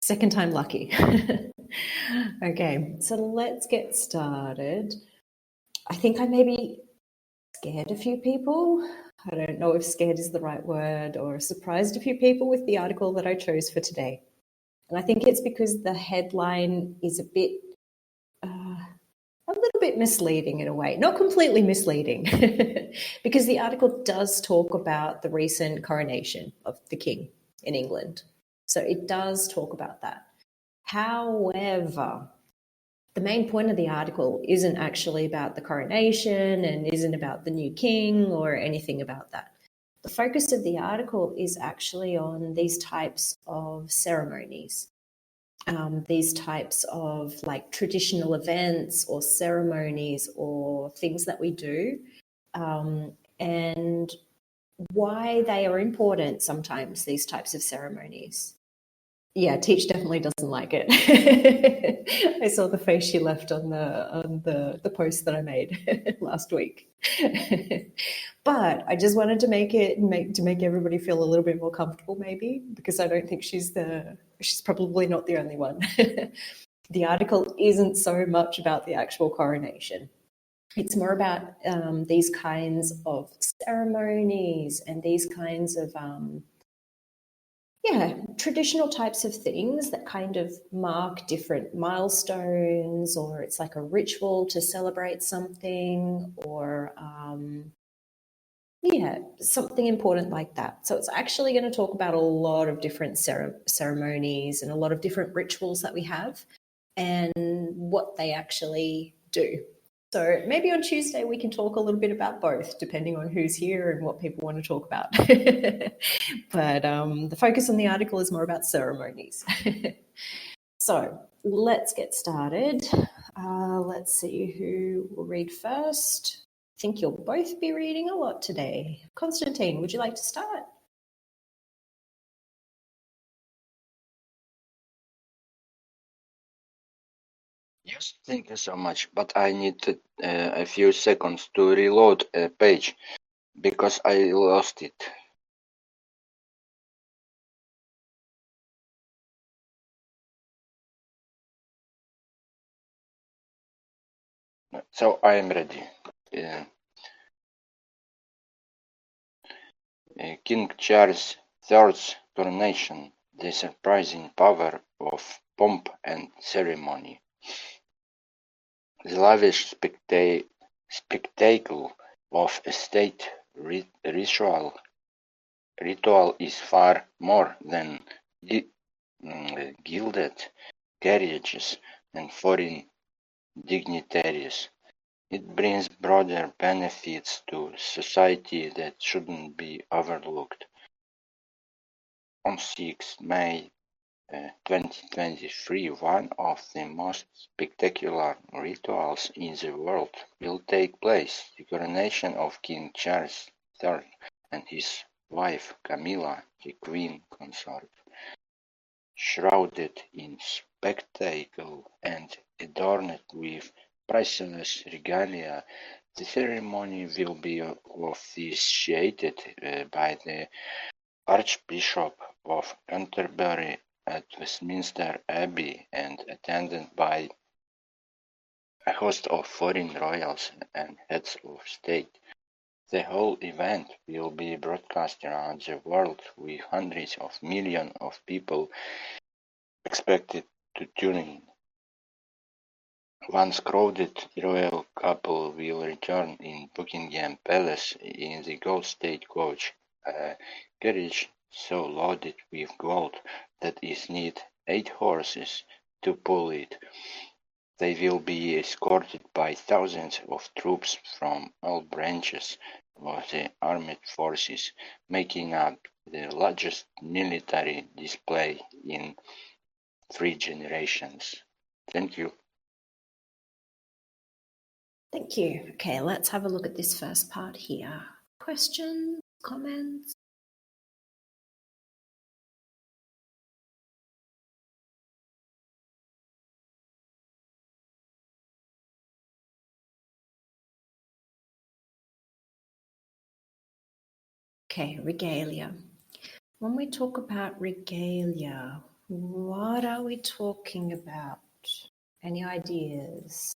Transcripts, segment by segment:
Second time lucky. Okay, so let's get started. I think I maybe scared a few people. I don't know if scared is the right word, or surprised a few people with the article that I chose for today. And I think it's because the headline is a little bit misleading in a way, not completely misleading, because the article does talk about the recent coronation of the king in England. So it does talk about that. However, the main point of the article isn't actually about the coronation and isn't about the new king or anything about that. The focus of the article is actually on these types of ceremonies, these types of like traditional events or ceremonies or things that we do, and why they are important sometimes, these types of ceremonies. Yeah, Teach definitely doesn't like it. I saw the face she left on the post that I made last week. But I just wanted to make everybody feel a little bit more comfortable, maybe, because I don't think she's probably not the only one. The article isn't so much about the actual coronation. It's more about these kinds of ceremonies and these kinds of traditional types of things that kind of mark different milestones, or it's like a ritual to celebrate something, or something important like that. So it's actually going to talk about a lot of different ceremonies and a lot of different rituals that we have and what they actually do. So maybe on Tuesday we can talk a little bit about both, depending on who's here and what people want to talk about. But the focus on the article is more about ceremonies. So let's get started. Let's see who will read first. I think you'll both be reading a lot today. Constantine, would you like to start? Yes, thank you so much. But I need a few seconds to reload a page because I lost it. So I am ready. King Charles III's coronation, the surprising power of pomp and ceremony. The lavish spectacle of a state ritual is far more than gilded carriages and foreign dignitaries. It brings broader benefits to society that shouldn't be overlooked. On 6 May 2023, one of the most spectacular rituals in the world will take place: the coronation of King Charles III and his wife Camilla, the Queen Consort. Shrouded in spectacle and adorned with priceless regalia, the ceremony will be officiated by the Archbishop of Canterbury at Westminster Abbey and attended by a host of foreign royals and heads of state. The whole event will be broadcast around the world, with hundreds of millions of people expected to tune in. Once crowded, the royal couple will return in Buckingham Palace in the Gold State Coach, a carriage so loaded with gold that it needs 8 horses to pull it. They will be escorted by thousands of troops from all branches of the armed forces, making up the largest military display in 3 generations. Thank you. Thank you. Okay, let's have a look at this first part here. Questions, comments? Okay, regalia. When we talk about regalia, what are we talking about? Any ideas?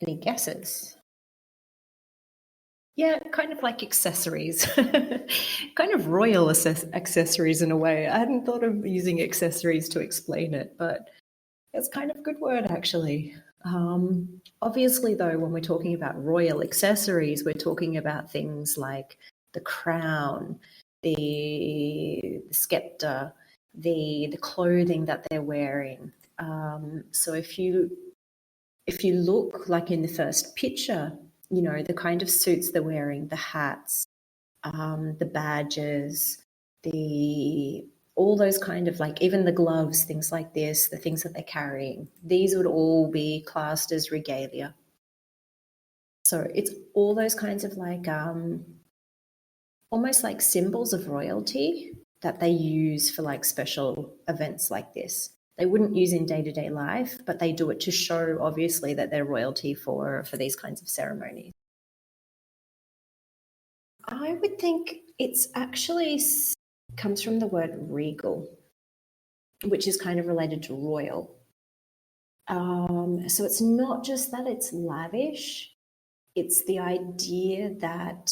Any guesses? Yeah, kind of like accessories, kind of royal accessories in a way. I hadn't thought of using accessories to explain it, but it's kind of a good word actually. Obviously, though, when we're talking about royal accessories, we're talking about things like the crown, the scepter, the clothing that they're wearing. So if you look like in the first picture, you know, the kind of suits they're wearing, the hats, the badges, the all those kind of like even the gloves, things like this, the things that they're carrying, these would all be classed as regalia. So it's all those kinds of like almost like symbols of royalty that they use for like special events like this. They wouldn't use in day-to-day life, but they do it to show obviously that they're royalty for these kinds of ceremonies. I would think it's actually comes from the word regal, which is kind of related to royal. So it's not just that it's lavish, it's the idea that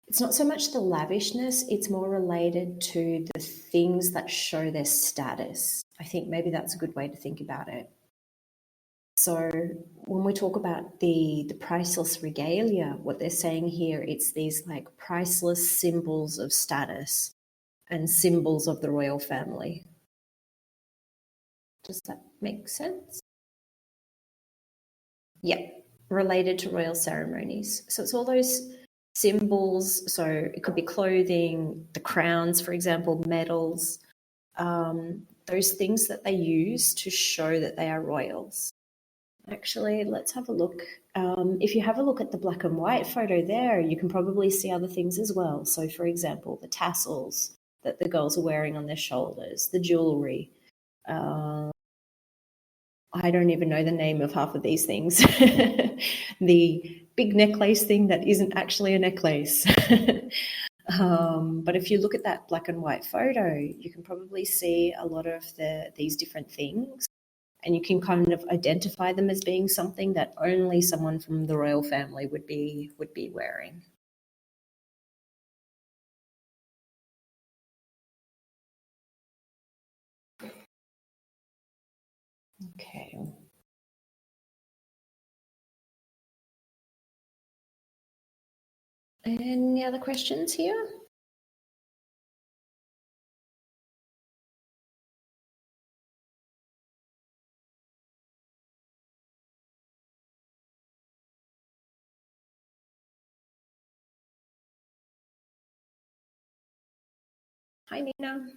it's not so much the lavishness, it's more related to the things that show their status. I think maybe that's a good way to think about it. So when we talk about the priceless regalia, what they're saying here, it's these like priceless symbols of status and symbols of the royal family. Does that make sense? Yeah, related to royal ceremonies. So it's all those symbols. So it could be clothing, the crowns, for example, medals, those things that they use to show that they are royals. Actually, let's have a look. If you have a look at the black and white photo there, you can probably see other things as well. So, for example, the tassels that the girls are wearing on their shoulders, the jewelry. I don't even know the name of half of these things. The big necklace thing that isn't actually a necklace. But if you look at that black and white photo, you can probably see a lot of these different things, and you can kind of identify them as being something that only someone from the royal family would be wearing. Okay. Any other questions here? Hi, Nina.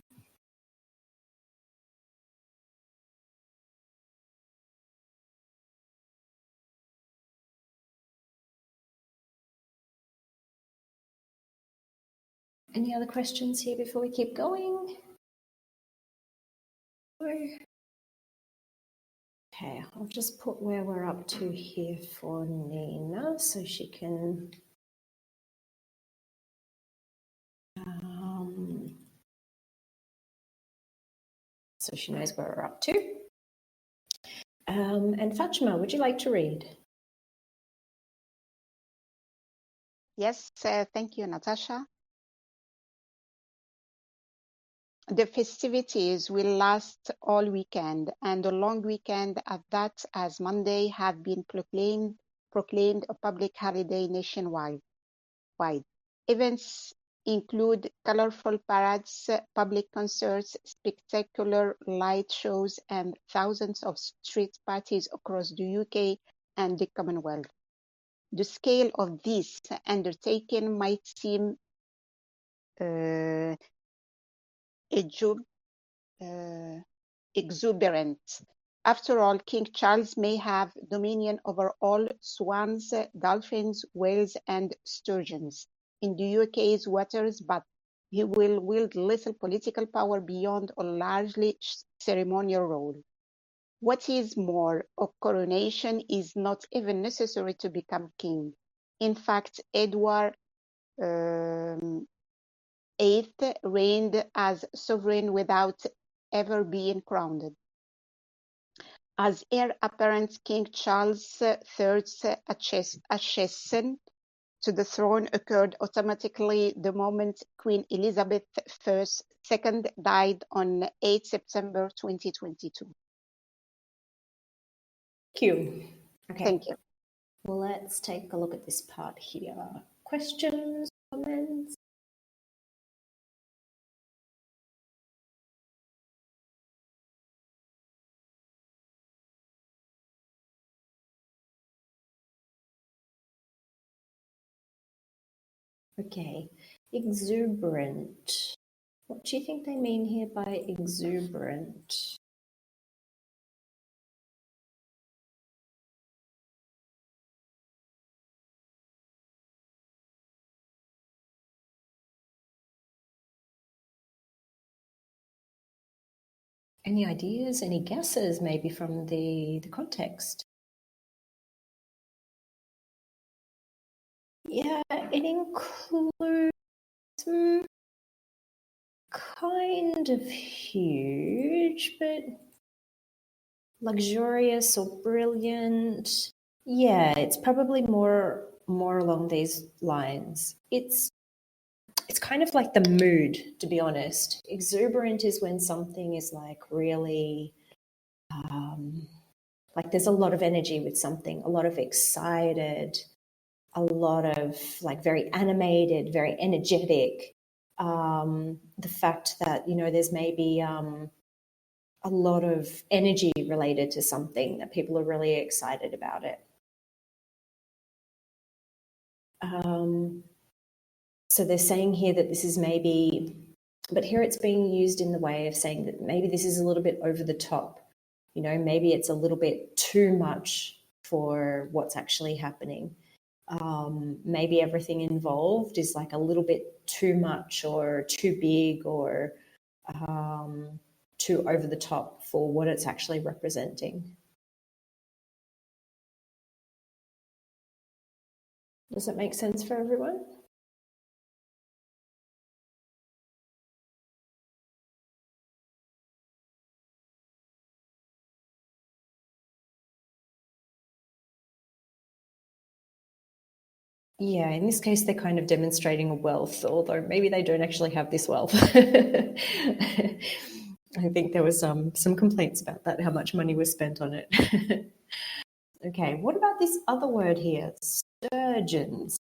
Any other questions here before we keep going? Okay, I'll just put where we're up to here for Nina so she can so she knows where we're up to. And Fatima, would you like to read? Yes, thank you, Natasha. The festivities will last all weekend, and the long weekend at that, as Monday have been proclaimed a public holiday nationwide. Events include colorful parades, public concerts, spectacular light shows, and thousands of street parties across the UK and the Commonwealth. The scale of this undertaking might seem exuberant, After all, King Charles may have dominion over all swans, dolphins, whales, and sturgeons in the UK's waters, but he will wield little political power beyond a largely ceremonial role. What is more, a coronation is not even necessary to become king. In fact, Edward VIII reigned as sovereign without ever being crowned. As heir apparent, King Charles III's accession to the throne occurred automatically the moment Queen Elizabeth II died on 8 September 2022. Thank you. Okay. Thank you. Well, let's take a look at this part here. Questions, comments? Okay, exuberant. What do you think they mean here by exuberant? Any ideas, any guesses maybe from the context? Yeah, it includes kind of huge, but luxurious or brilliant. Yeah, it's probably more along these lines. It's kind of like the mood, to be honest. Exuberant is when something is like really like there's a lot of energy with something, a lot of excited, a lot of like very animated, very energetic. The fact that, you know, there's maybe a lot of energy related to something that people are really excited about it. So they're saying here that this is maybe, but here it's being used in the way of saying that maybe this is a little bit over the top. You know, maybe it's a little bit too much for what's actually happening. Maybe everything involved is like a little bit too much or too big or too over the top for what it's actually representing. Does it make sense for everyone? Yeah, in this case, they're kind of demonstrating a wealth, although maybe they don't actually have this wealth. I think there was some complaints about that, how much money was spent on it. Okay, what about this other word here, sturgeons?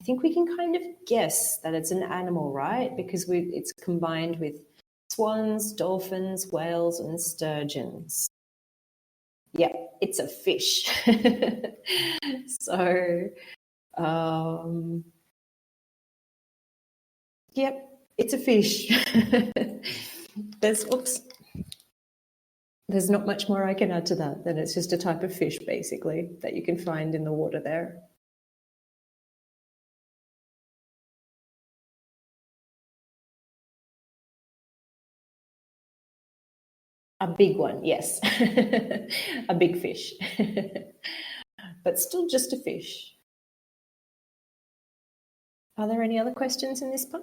I think we can kind of guess that it's an animal, right? Because it's combined with swans, dolphins, whales, and sturgeons. Yeah, it's a fish. So, yep, it's a fish. There's not much more I can add to that. Then it's just a type of fish, basically, that you can find in the water there. A big one, yes. A big fish. But still just a fish. Are there any other questions in this part?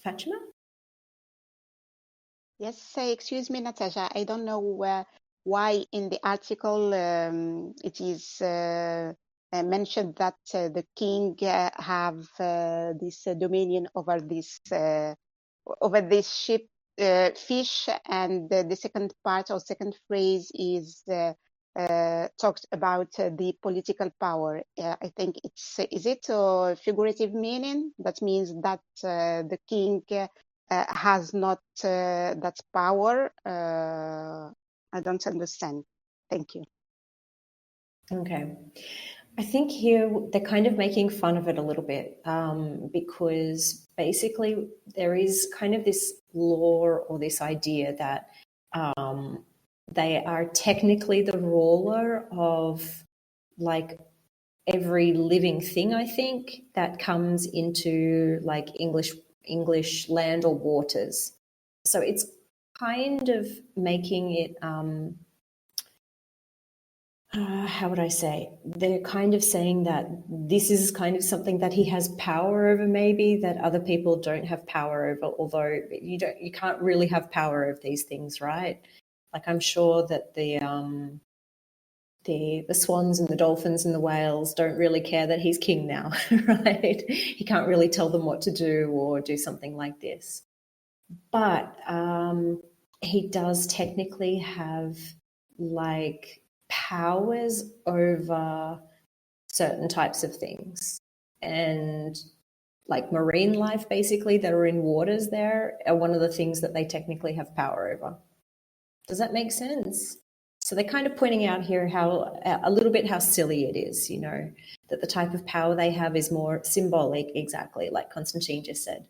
Fatima? Yes, excuse me, Natasha. I don't know why in the article it is mentioned that the king have this dominion over this ship fish, and the second part or second phrase is talks about the political power. I think is it a figurative meaning? That means that the king has not that power. I don't understand. Thank you. Okay. I think here they're kind of making fun of it a little bit because basically there is kind of this lore or this idea that they are technically the ruler of like every living thing, I think, that comes into like English land or waters. So it's kind of making it how would I say? They're kind of saying that this is kind of something that he has power over, maybe that other people don't have power over. Although you can't really have power over these things, right? Like I'm sure that the swans and the dolphins and the whales don't really care that he's king now, right? He can't really tell them what to do or do something like this. But he does technically have like powers over certain types of things, and like marine life basically that are in waters there are one of the things that they technically have power over. Does that make sense? So they're kind of pointing out here how a little bit how silly it is, you know, that the type of power they have is more symbolic, exactly like Constantine just said.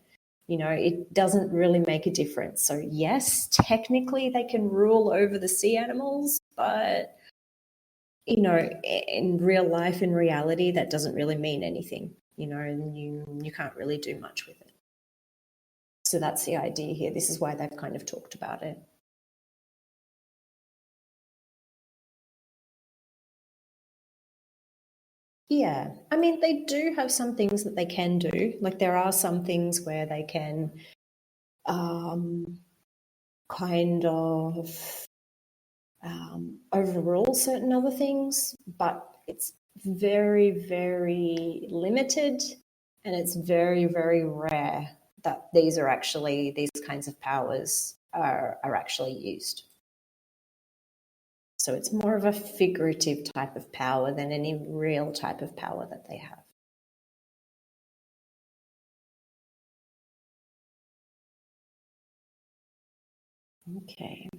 You know, it doesn't really make a difference. So yes, technically they can rule over the sea animals, but you know, in real life, in reality, that doesn't really mean anything, you know, and you can't really do much with it. So that's the idea here. This is why they've kind of talked about it. Yeah, I mean, they do have some things that they can do. Like there are some things where they can kind of overrule certain other things, but it's very, very limited, and it's very, very rare that these kinds of powers are actually used. So it's more of a figurative type of power than any real type of power that they have. Okay.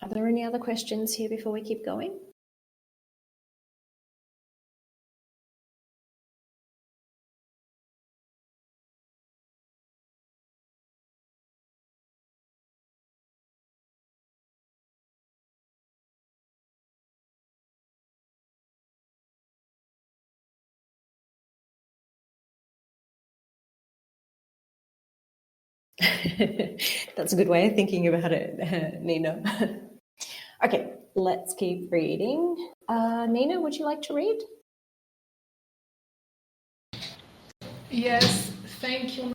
Are there any other questions here before we keep going? That's a good way of thinking about it, Nina. Okay, let's keep reading. Nina, would you like to read? Yes, thank you.